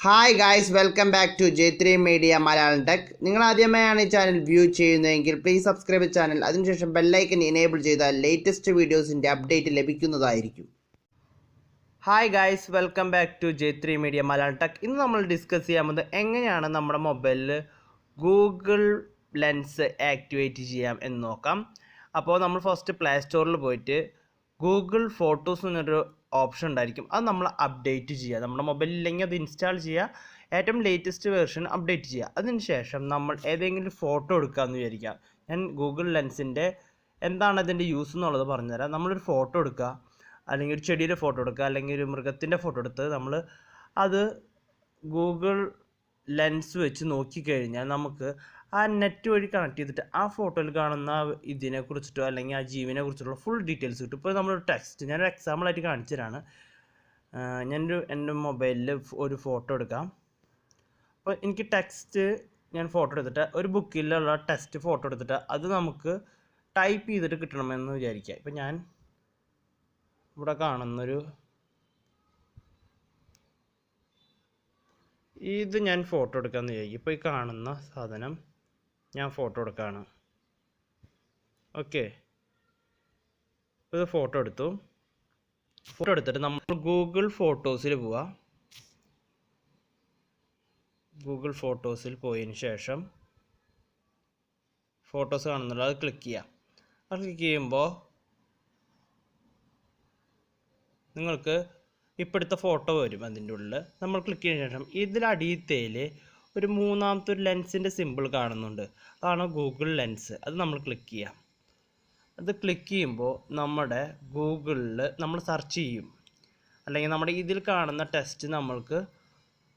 Hi guys, welcome back to J3 Media Malayalam Tech. നിങ്ങൾ ആദ്യമായാണ് ഈ ചാനൽ വ്യൂ ചെയ്യുന്നതെങ്കിൽ പ്ലീസ് സബ്സ്ക്രൈബ് ചാനൽ. അതിനുശേഷം ബെൽ ഐക്കൺ എനേബിൾ ചെയ്താൽ ലേറ്റസ്റ്റ് വീഡിയോസിൻ്റെ അപ്ഡേറ്റ് ലഭിക്കുന്നതായിരിക്കും. Hi guys, welcome back to J3 Media Malayalam Tech. ഇന്ന് നമ്മൾ ഡിസ്കസ് ചെയ്യാൻ പോകുന്നത് എങ്ങനെയാണ് നമ്മുടെ മൊബൈലിൽ ഗൂഗിൾ ലെൻസ് ആക്ടിവേറ്റ് ചെയ്യാം എന്ന് നോക്കാം. അപ്പോൾ നമ്മൾ ഫസ്റ്റ് പ്ലേ സ്റ്റോറിൽ പോയിട്ട് ഗൂഗിൾ ഫോട്ടോസ് എന്നൊരു ഓപ്ഷൻ ഉണ്ടായിരിക്കും. അത് നമ്മൾ അപ്ഡേറ്റ് ചെയ്യുക. നമ്മുടെ മൊബൈലിൽ ഇല്ലെങ്കിൽ അത് ഇൻസ്റ്റാൾ ചെയ്യുക, ഏറ്റവും ലേറ്റസ്റ്റ് വെർഷൻ അപ്ഡേറ്റ് ചെയ്യുക. അതിന് ശേഷം നമ്മൾ ഏതെങ്കിലും ഫോട്ടോ എടുക്കാമെന്ന് വിചാരിക്കാം. ഞാൻ ഗൂഗിൾ ലെൻസിൻ്റെ എന്താണ് അതിൻ്റെ യൂസ് എന്നുള്ളത് പറഞ്ഞുതരാം. നമ്മളൊരു ഫോട്ടോ എടുക്കുക, അല്ലെങ്കിൽ ഒരു ചെടിയുടെ ഫോട്ടോ എടുക്കുക, അല്ലെങ്കിൽ ഒരു മൃഗത്തിൻ്റെ ഫോട്ടോ എടുത്ത് നമ്മൾ അത് ഗൂഗിൾ ലെൻസ് വെച്ച് നോക്കിക്കഴിഞ്ഞാൽ നമുക്ക് ആ നെറ്റ് വഴി കണക്ട് ചെയ്തിട്ട് ആ ഫോട്ടോയിൽ കാണുന്ന ഇതിനെ കുറിച്ചിട്ടോ അല്ലെങ്കിൽ ആ ജീവിനെ കുറിച്ചിട്ടുള്ള ഫുൾ ഡീറ്റെയിൽസ് കിട്ടും. ഇപ്പോൾ നമ്മളൊരു ടെക്സ്റ്റ്, ഞാനൊരു എക്സാമ്പിളായിട്ട് കാണിച്ചു തരാണ്. എൻ്റെ മൊബൈലിൽ ഒരു ഫോട്ടോ എടുക്കാം. അപ്പോൾ എനിക്ക് ടെക്സ്റ്റ് ഞാൻ ഫോട്ടോ എടുത്തിട്ട് ഒരു ബുക്കിലുള്ള ടെക്സ്റ്റ് ഫോട്ടോ എടുത്തിട്ട് അത് നമുക്ക് ടൈപ്പ് ചെയ്തിട്ട് കിട്ടണമെന്ന് വിചാരിക്കുക. ഇപ്പോൾ ഞാൻ ഇവിടെ കാണുന്നൊരു ഇത് ഞാൻ ഫോട്ടോ എടുക്കാമെന്ന് വിചാരിക്കും. ഇപ്പോൾ ഈ കാണുന്ന സാധനം ഞാൻ ഫോട്ടോ എടുക്കുകയാണ്. ഓക്കെ, ഇത് ഫോട്ടോ എടുത്തു. ഫോട്ടോ എടുത്തിട്ട് നമ്മൾ ഗൂഗിൾ ഫോട്ടോസിൽ പോവുക. ഗൂഗിൾ ഫോട്ടോസിൽ പോയതിന് ശേഷം ഫോട്ടോസ് കാണുന്നുണ്ട്, അത് ക്ലിക്ക് ചെയ്യാം. അത് ക്ലിക്ക് ചെയ്യുമ്പോൾ നിങ്ങൾക്ക് ഇപ്പോഴത്തെ ഫോട്ടോ വരും. അതിൻ്റെ ഉള്ളിൽ നമ്മൾ ക്ലിക്ക് ചെയ്തതിന് ശേഷം ഇതിലടിയത്തേൽ ഒരു മൂന്നാമത്തെ ഒരു ലെൻസിൻ്റെ സിമ്പിൾ കാണുന്നുണ്ട്. അതാണ് ഗൂഗിൾ ലെൻസ്. അത് നമ്മൾ ക്ലിക്ക് ചെയ്യാം. അത് ക്ലിക്ക് ചെയ്യുമ്പോൾ നമ്മുടെ ഗൂഗിളിൽ നമ്മൾ സെർച്ച് ചെയ്യും, അല്ലെങ്കിൽ നമ്മുടെ ഇതിൽ കാണുന്ന ടെക്സ്റ്റ് നമ്മൾക്ക്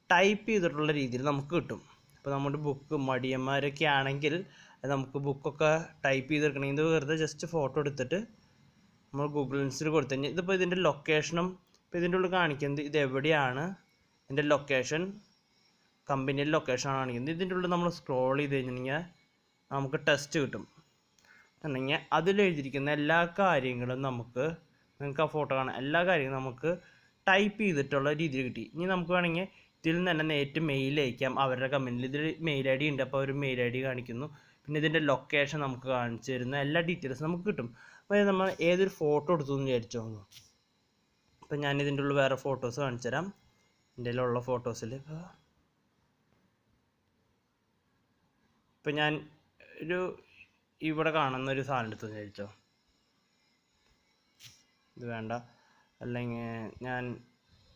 ടൈപ്പ് ചെയ്തിട്ടുള്ള രീതിയിൽ നമുക്ക് കിട്ടും. ഇപ്പോൾ നമ്മുടെ ബുക്ക് മടിയന്മാരൊക്കെ ആണെങ്കിൽ നമുക്ക് ബുക്കൊക്കെ ടൈപ്പ് ചെയ്തെടുക്കണമെങ്കിൽ ഇത് വെറുതെ ജസ്റ്റ് ഫോട്ടോ എടുത്തിട്ട് നമ്മൾ ഗൂഗിൾ ലെൻസിൽ കൊടുത്തു കഴിഞ്ഞാൽ ഇതിപ്പോൾ ഇതിൻ്റെ ലൊക്കേഷനും ഇപ്പോൾ ഇതിൻ്റെ ഉള്ളിൽ കാണിക്കുന്നത് ഇത് എവിടെയാണ്, ഇതിൻ്റെ ലൊക്കേഷൻ കമ്പനിയുടെ ലൊക്കേഷനാണ് കാണിക്കുന്നത്. ഇതിൻ്റെ ഉള്ളിൽ നമ്മൾ സ്ക്രോൾ ചെയ്ത് കഴിഞ്ഞാൽ നമുക്ക് ടെസ്റ്റ് കിട്ടും. എന്നുണ്ടെങ്കിൽ അതിലെഴുതിയിരിക്കുന്ന എല്ലാ കാര്യങ്ങളും നമുക്ക്, നിങ്ങൾക്ക് ആ ഫോട്ടോ കാണാം, എല്ലാ കാര്യങ്ങളും നമുക്ക് ടൈപ്പ് ചെയ്തിട്ടുള്ള രീതിയിൽ കിട്ടി. ഇനി നമുക്ക് വേണമെങ്കിൽ ഇതിൽ നിന്ന് തന്നെ നേരിട്ട് മെയിൽ അയക്കാം. അവരുടെ കമ്പനിയിൽ ഇതിൽ മെയിൽ ഐ ഡി ഉണ്ട്, അപ്പോൾ ഒരു മെയിൽ ഐ ഡി കാണിക്കുന്നു. പിന്നെ ഇതിൻ്റെ ലൊക്കേഷൻ നമുക്ക് കാണിച്ചു തരുന്ന എല്ലാ ഡീറ്റെയിൽസും നമുക്ക് കിട്ടും. അപ്പോൾ നമ്മൾ ഏതൊരു ഫോട്ടോ എടുത്തു എന്ന് വിചാരിച്ചോ. അപ്പോൾ ഞാൻ ഇതിൻ്റെ ഉള്ളിൽ വേറെ ഫോട്ടോസ് കാണിച്ചു തരാം. എൻ്റെ ഉള്ള ഫോട്ടോസിൽ ഇപ്പോൾ ഞാൻ ഒരു ഇവിടെ കാണുന്ന ഒരു സാധനം എടുത്തു വിചാരിച്ചോ. ഇത് വേണ്ട, അല്ലെങ്കിൽ ഞാൻ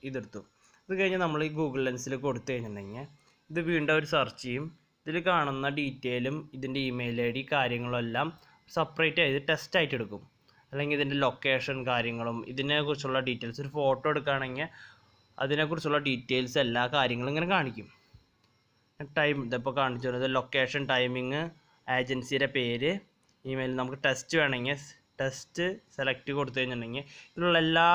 ഇതെടുത്തു. ഇത് കഴിഞ്ഞ് നമ്മൾ ഈ ഗൂഗിൾ ലെൻസിൽ കൊടുത്തു കഴിഞ്ഞിട്ടുണ്ടെങ്കിൽ ഇത് വീണ്ടും അവർ സെർച്ച് ചെയ്യും. ഇതിൽ കാണുന്ന ഡീറ്റെയിലും ഇതിൻ്റെ ഇമെയിൽ ഐ ഡി കാര്യങ്ങളും എല്ലാം സെപ്പറേറ്റ് ചെയ്ത് ടെസ്റ്റ് ആയിട്ട് എടുക്കും. അല്ലെങ്കിൽ ഇതിൻ്റെ ലൊക്കേഷൻ കാര്യങ്ങളും ഇതിനെക്കുറിച്ചുള്ള ഡീറ്റെയിൽസ്, ഒരു ഫോട്ടോ എടുക്കുകയാണെങ്കിൽ അതിനെക്കുറിച്ചുള്ള ഡീറ്റെയിൽസ് എല്ലാ കാര്യങ്ങളും ഇങ്ങനെ കാണിക്കും. ടൈം ഇതിപ്പോൾ കാണിച്ചു തരുന്നത് ലൊക്കേഷൻ, ടൈമിങ്, ഏജൻസിയുടെ പേര്, ഇമെയിൽ. നമുക്ക് ടെസ്റ്റ് വേണമെങ്കിൽ ടെസ്റ്റ് സെലക്ട് കൊടുത്തു കഴിഞ്ഞിട്ടുണ്ടെങ്കിൽ ഇതിലുള്ള എല്ലാ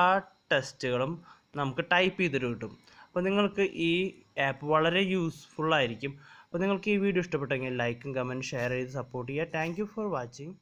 ടെസ്റ്റുകളും നമുക്ക് ടൈപ്പ് ചെയ്തിട്ട് കിട്ടും. അപ്പോൾ നിങ്ങൾക്ക് ഈ ആപ്പ് വളരെ യൂസ്ഫുൾ ആയിരിക്കും. അപ്പോൾ നിങ്ങൾക്ക് ഈ വീഡിയോ ഇഷ്ടപ്പെട്ടെങ്കിൽ ലൈക്കും കമൻറ്റ് ഷെയർ ചെയ്ത് സപ്പോർട്ട് ചെയ്യുക. Thank you for watching.